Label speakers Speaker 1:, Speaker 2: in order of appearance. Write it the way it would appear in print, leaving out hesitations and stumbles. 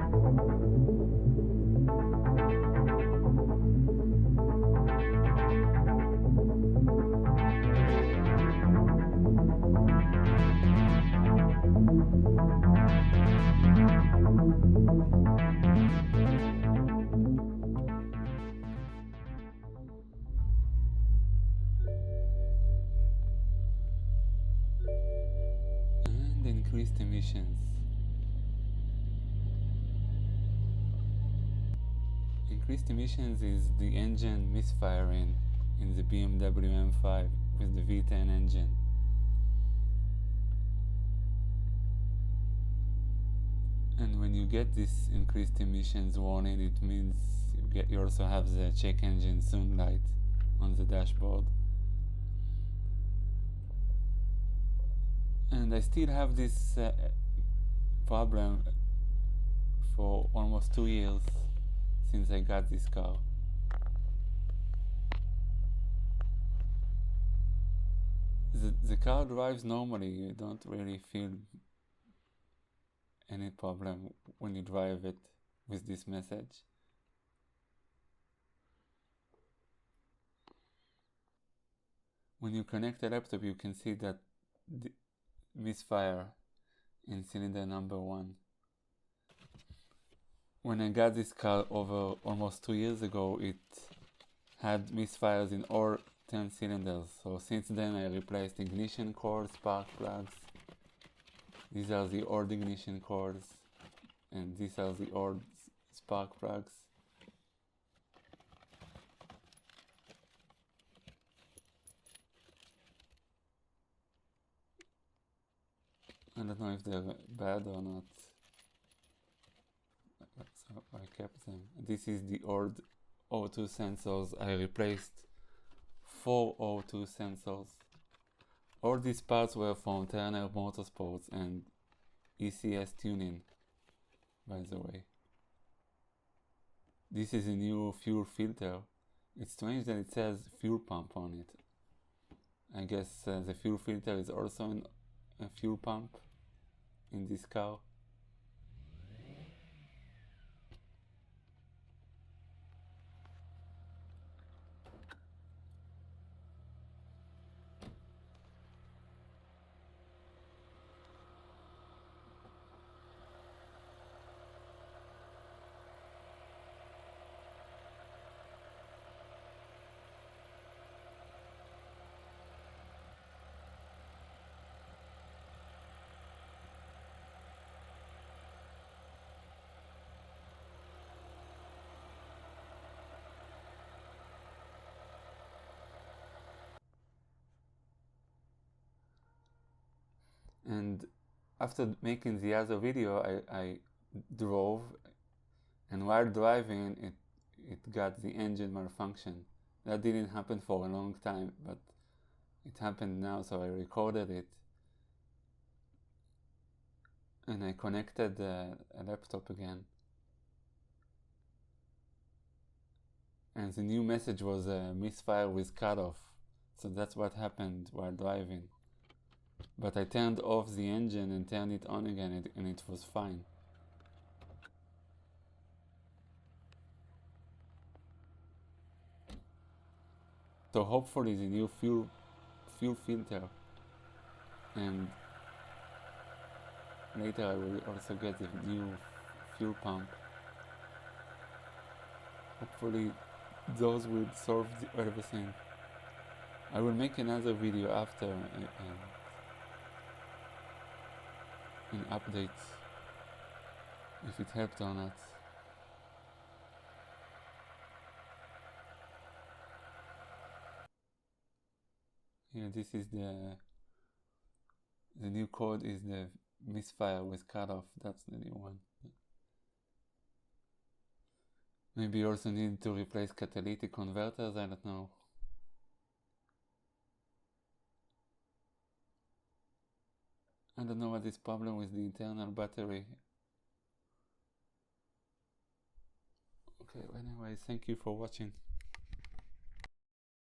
Speaker 1: And increased emissions. Increased emissions is the engine misfiring in the BMW M5 with the V10 engine. And when you get this increased emissions warning, it means you also have the check engine soon light on the dashboard. And I still have this problem for almost 2 years since I got this car. The car drives normally. You don't really feel any problem when you drive it with this message. When you connect a laptop, you can see that the misfire in cylinder number 1. When I got this car over almost 2 years ago, it had misfires in all 10 cylinders. So since then I replaced ignition cores, spark plugs. These are the old ignition cores, and these are the old spark plugs. I don't know if they're bad or not, so I kept them. This is the old O2 sensors. I replaced 4 O2 sensors. All these parts were from Turner Motorsports and ECS Tuning, by the way. This is a new fuel filter. It's strange that it says fuel pump on it. I guess the fuel filter is also a fuel pump in this car. And after making the other video, I drove, and while driving it got the engine malfunction. That didn't happen for a long time, but it happened now, so I recorded it. And I connected a laptop again. And the new message was a misfire with cutoff. So that's what happened while driving. But I turned off the engine and turned it on again, and it was fine. So hopefully the new fuel filter, and later I will also get the new fuel pump. Hopefully those will solve everything. I will make another video after an update if it helped or not. Here, this is the new code is the misfire with cutoff. That's the new one. Maybe you also need to replace catalytic converters, I don't know. I don't know what is problem with the internal battery. Okay, anyways, thank you for watching.